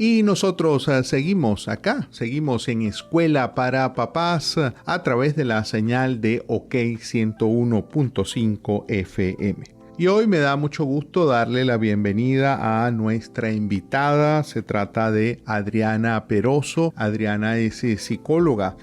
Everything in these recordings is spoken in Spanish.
Y nosotros seguimos acá, seguimos en Escuela para Papás a través de la señal de OK 101.5 FM. Y hoy me da mucho gusto darle la bienvenida a nuestra invitada. Se trata de Adriana Peroso. Adriana es psicóloga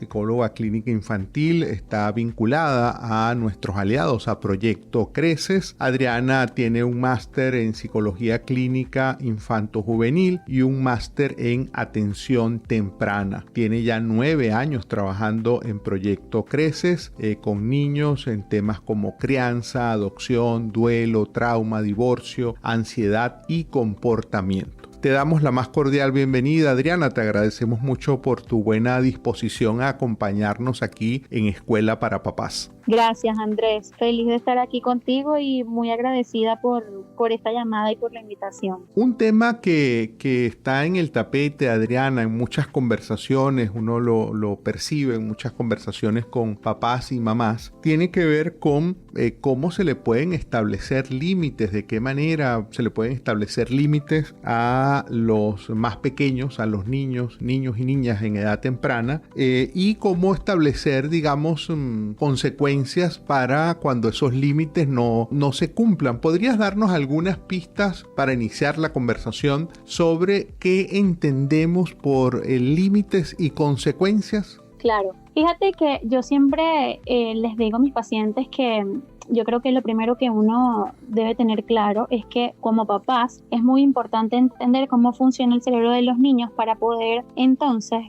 clínica infantil. Está vinculada a nuestros aliados, a Proyecto Creces. Adriana tiene un máster en psicología clínica infanto-juvenil y un máster en atención temprana. Tiene ya 9 años trabajando en Proyecto Creces con niños en temas como crianza, adopción, duelo, trauma, divorcio, ansiedad y comportamiento. Te damos la más cordial bienvenida, Adriana. Te agradecemos mucho por tu buena disposición a acompañarnos aquí en Escuela para Papás. Gracias, Andrés. Feliz de estar aquí contigo y muy agradecida por esta llamada y por la invitación. Un tema que está en el tapete, Adriana, en muchas conversaciones, uno lo percibe en muchas conversaciones con papás y mamás, tiene que ver con cómo se le pueden establecer límites, de qué manera se le pueden establecer límites a los más pequeños, a los niños y niñas en edad temprana, y cómo establecer, digamos, consecuencias para cuando esos límites no se cumplan. ¿Podrías darnos algunas pistas para iniciar la conversación sobre qué entendemos por límites y consecuencias? Claro. Fíjate que yo siempre les digo a mis pacientes que yo creo que lo primero que uno debe tener claro es que como papás es muy importante entender cómo funciona el cerebro de los niños para poder entonces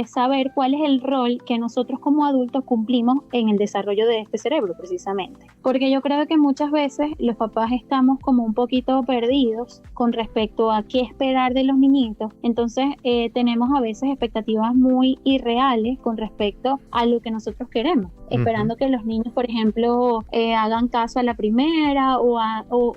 saber cuál es el rol que nosotros como adultos cumplimos en el desarrollo de este cerebro precisamente. Porque yo creo que muchas veces los papás estamos como un poquito perdidos con respecto a qué esperar de los niñitos. Entonces tenemos a veces expectativas muy irreales con respecto a lo que nosotros queremos, esperando que los niños, por ejemplo, hagan caso a la primera o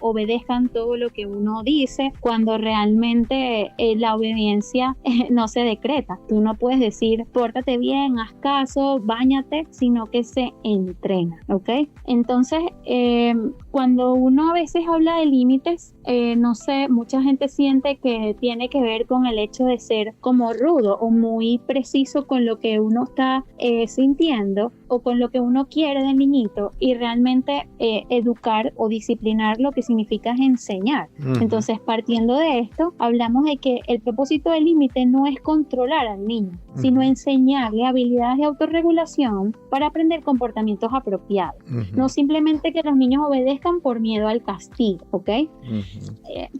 obedezcan todo lo que uno dice, cuando realmente la obediencia no se decreta. Tú no puedes decir, pórtate bien, haz caso, báñate, sino que se entrena, ¿ok? Entonces, cuando uno a veces habla de límites, no sé, mucha gente siente que tiene que ver con el hecho de ser como rudo o muy preciso con lo que uno está sintiendo o con lo que uno quiere del niñito, y realmente educar o disciplinar lo que significa es enseñar. Entonces, partiendo de esto, hablamos de que el propósito del límite no es controlar al niño, sino enseñarle habilidades de autorregulación para aprender comportamientos apropiados. No simplemente que los niños obedezcan por miedo al castigo, ¿ok?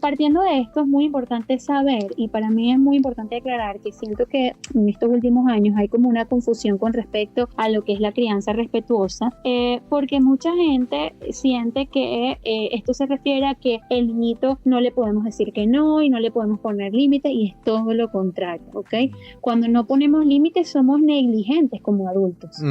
Partiendo de esto, es muy importante saber, y para mí es muy importante aclarar que siento que en estos últimos años hay como una confusión con respecto a lo que es la crianza respetuosa, porque mucha gente siente que esto se refiere a que el niñito no le podemos decir que no y no le podemos poner límites, y es todo lo contrario, ¿ok? Cuando no ponemos límites somos negligentes como adultos.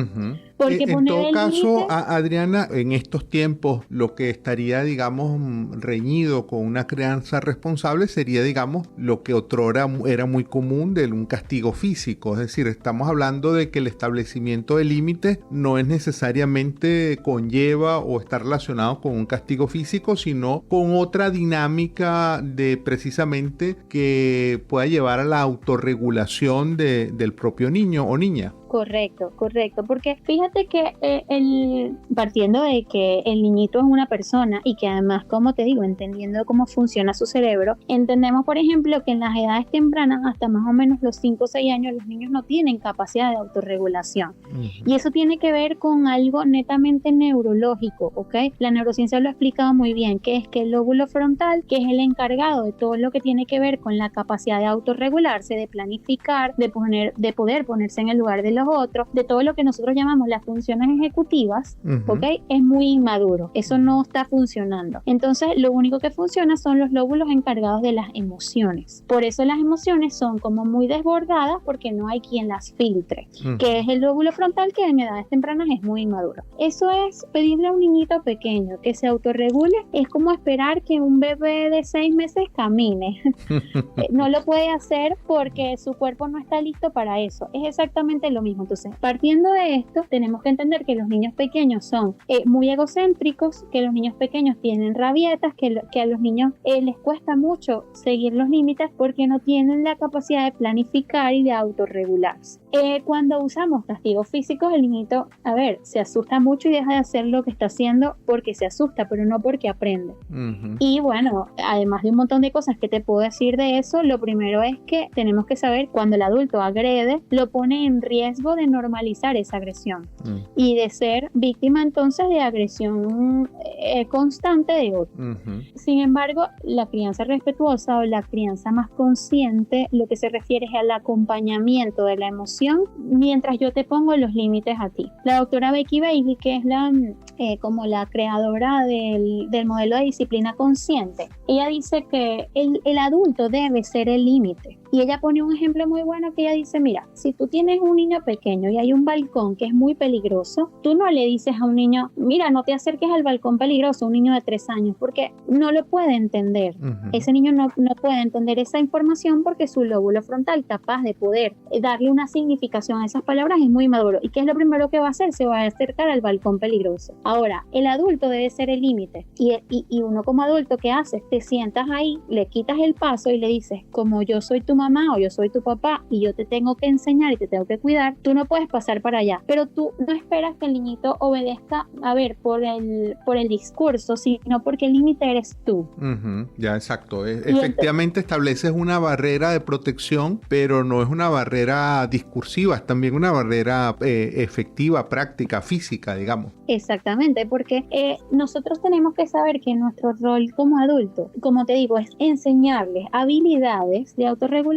Porque en todo caso, Adriana, en estos tiempos lo que estaría, digamos, reñido con una crianza responsable sería, digamos, lo que otrora era muy común de un castigo físico. Es decir, estamos hablando de que el establecimiento de límites no es necesariamente conlleva o está relacionado con un castigo físico, sino con otra dinámica de precisamente que pueda llevar a la autorregulación del propio niño o niña. Correcto, porque fíjate que partiendo de que el niñito es una persona y que además, como te digo, entendiendo cómo funciona su cerebro, entendemos, por ejemplo, que en las edades tempranas, hasta más o menos los 5 o 6 años, los niños no tienen capacidad de autorregulación. Y eso tiene que ver con algo netamente neurológico, ¿ok? La neurociencia lo ha explicado muy bien, que es que el lóbulo frontal, que es el encargado de todo lo que tiene que ver con la capacidad de autorregularse, de planificar, de poder ponerse en el lugar de los otros, de todo lo que nosotros llamamos las funciones ejecutivas, ¿ok? Es muy inmaduro, eso no está funcionando. Entonces, lo único que funciona son los lóbulos encargados de las emociones. Por eso las emociones son como muy desbordadas, porque no hay quien las filtre, que es el lóbulo frontal, que en edades tempranas es muy inmaduro. Eso es pedirle a un niñito pequeño que se autorregule, es como esperar que un bebé de 6 meses camine. No lo puede hacer porque su cuerpo no está listo para eso. Es exactamente lo mismo. mismo. Entonces, partiendo de esto, tenemos que entender que los niños pequeños son muy egocéntricos, que los niños pequeños tienen rabietas, que a los niños les cuesta mucho seguir los límites porque no tienen la capacidad de planificar y de autorregularse. Cuando usamos castigos físicos, el niñito, se asusta mucho y deja de hacer lo que está haciendo porque se asusta, pero no porque aprende. Uh-huh. Y bueno, además de un montón de cosas que te puedo decir de eso, lo primero es que tenemos que saber cuando el adulto agrede, lo pone en riesgo de normalizar esa agresión y de ser víctima entonces de agresión constante de otro. Uh-huh. Sin embargo, la crianza respetuosa o la crianza más consciente, lo que se refiere es al acompañamiento de la emoción mientras yo te pongo los límites a ti. La doctora Becky Bailey, que es como la creadora del modelo de disciplina consciente, ella dice que el adulto debe ser el límite. Y ella pone un ejemplo muy bueno que ella dice, mira, si tú tienes un niño pequeño y hay un balcón que es muy peligroso, tú no le dices a un niño, mira, no te acerques al balcón peligroso, un niño de 3 años, porque no lo puede entender. Uh-huh. Ese niño no puede entender esa información porque su lóbulo frontal, capaz de poder darle una significación a esas palabras, es muy maduro. ¿Y qué es lo primero que va a hacer? Se va a acercar al balcón peligroso. Ahora, el adulto debe ser el límite. Y uno como adulto, ¿qué haces? Te sientas ahí, le quitas el paso y le dices, como yo soy tu mamá o yo soy tu papá y yo te tengo que enseñar y te tengo que cuidar, tú no puedes pasar para allá. Pero tú no esperas que el niñito obedezca, por el discurso, sino porque el límite eres tú. Uh-huh. Ya, exacto. Efectivamente estableces una barrera de protección, pero no es una barrera discursiva, es también una barrera efectiva, práctica, física, digamos. Exactamente, porque nosotros tenemos que saber que nuestro rol como adulto, como te digo, es enseñarles habilidades de autorregulación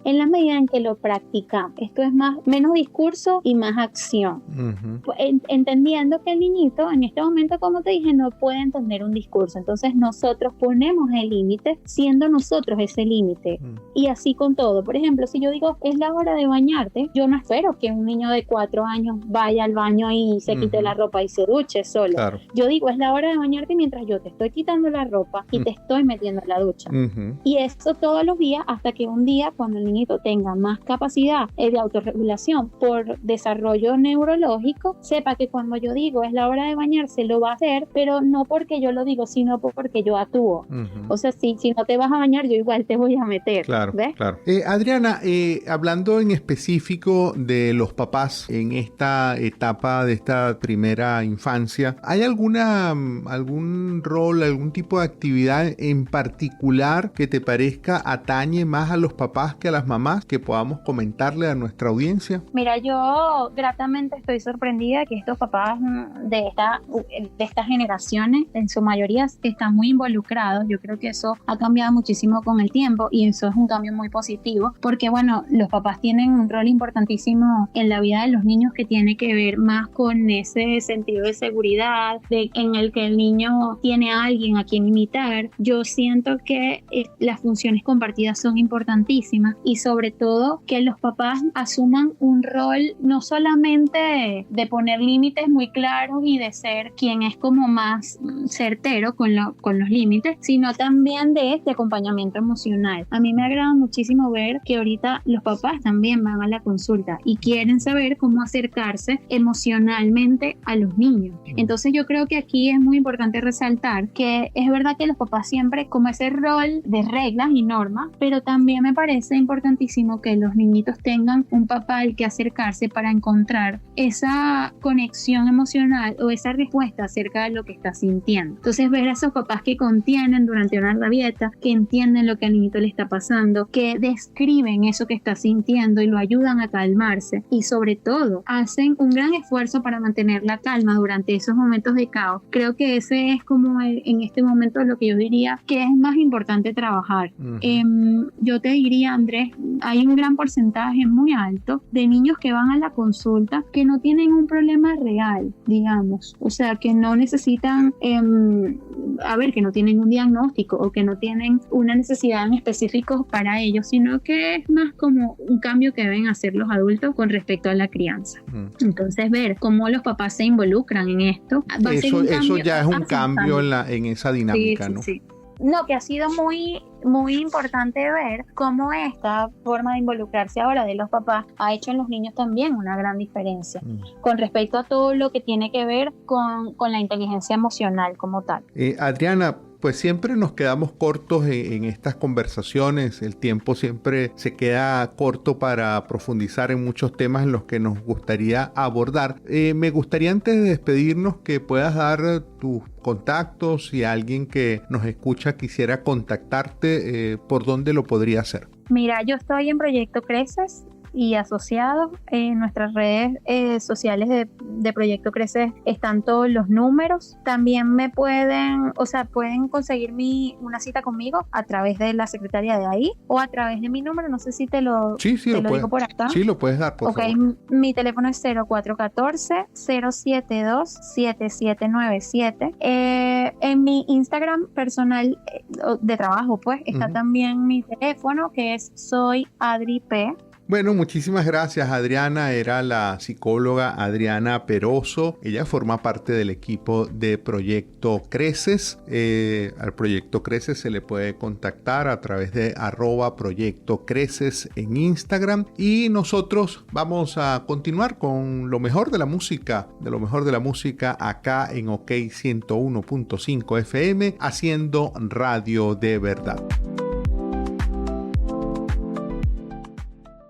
en la medida en que lo practicamos. Esto es menos discurso y más acción. Uh-huh. Entendiendo que el niñito en este momento, como te dije, no puede entender un discurso. Entonces nosotros ponemos el límite siendo nosotros ese límite. Uh-huh. Y así con todo. Por ejemplo, si yo digo, es la hora de bañarte, yo no espero que un niño de 4 años vaya al baño y se quite la ropa y se duche solo. Claro. Yo digo, es la hora de bañarte mientras yo te estoy quitando la ropa y te estoy metiendo en la ducha. Uh-huh. Y eso todos los días hasta que un día, cuando el niñito tenga más capacidad de autorregulación por desarrollo neurológico, sepa que cuando yo digo es la hora de bañarse, lo va a hacer, pero no porque yo lo digo, sino porque yo actúo. Uh-huh. O sea, si no te vas a bañar, yo igual te voy a meter. Claro, ¿ves? Claro. Adriana, hablando en específico de los papás en esta etapa de esta primera infancia, ¿hay algún rol, algún tipo de actividad en particular que te parezca atañe más a los papás que a las mamás, que podamos comentarle a nuestra audiencia? Mira, yo gratamente estoy sorprendida que estos papás de estas generaciones, en su mayoría, están muy involucrados. Yo creo que eso ha cambiado muchísimo con el tiempo y eso es un cambio muy positivo porque, bueno, los papás tienen un rol importantísimo en la vida de los niños que tiene que ver más con ese sentido de seguridad, en el que el niño tiene a alguien a quien imitar. Yo siento que las funciones compartidas son importantísimas y sobre todo que los papás asuman un rol no solamente de poner límites muy claros y de ser quien es como más certero con los límites, sino también de este acompañamiento emocional. A mí me agrada muchísimo ver que ahorita los papás también van a la consulta y quieren saber cómo acercarse emocionalmente a los niños. Entonces yo creo que aquí es muy importante resaltar que es verdad que los papás siempre como ese rol de reglas y normas, pero también me parece importantísimo que los niñitos tengan un papá al que acercarse para encontrar esa conexión emocional o esa respuesta acerca de lo que está sintiendo. Entonces ver a esos papás que contienen durante una rabieta, que entienden lo que al niñito le está pasando, que describen eso que está sintiendo y lo ayudan a calmarse y sobre todo hacen un gran esfuerzo para mantener la calma durante esos momentos de caos. Creo que ese es como en este momento lo que yo diría que es más importante trabajar. Uh-huh. Yo te diría, Andrés, hay un gran porcentaje muy alto de niños que van a la consulta que no tienen un problema real, digamos, o sea, que no necesitan, que no tienen un diagnóstico o que no tienen una necesidad en específico para ellos, sino que es más como un cambio que deben hacer los adultos con respecto a la crianza. Entonces, ver cómo los papás se involucran en esto. Eso ya es un cambio en esa dinámica, sí, ¿no? Sí. No, que ha sido muy, muy importante ver cómo esta forma de involucrarse ahora de los papás ha hecho en los niños también una gran diferencia con respecto a todo lo que tiene que ver con la inteligencia emocional como tal. Adriana, pues siempre nos quedamos cortos en estas conversaciones, el tiempo siempre se queda corto para profundizar en muchos temas en los que nos gustaría abordar. Me gustaría antes de despedirnos que puedas dar tus contactos, si alguien que nos escucha quisiera contactarte, ¿por dónde lo podría hacer? Mira, yo estoy en Proyecto Creces y asociados en nuestras redes sociales de Proyecto Creces están todos los números. También me pueden conseguir una cita conmigo a través de la secretaria de ahí o a través de mi número. No sé si te lo digo por acá. Sí, lo puedes dar, por favor. Mi teléfono es 0414-072-7797. En mi Instagram personal de trabajo, pues, está también mi teléfono, que es Soy Adri P. Bueno, muchísimas gracias, Adriana. Era la psicóloga Adriana Peroso. Ella forma parte del equipo de Proyecto Creces. Al Proyecto Creces se le puede contactar a través de @Proyecto Creces en Instagram. Y nosotros vamos a continuar con lo mejor de la música, acá en OK 101.5 FM, haciendo radio de verdad.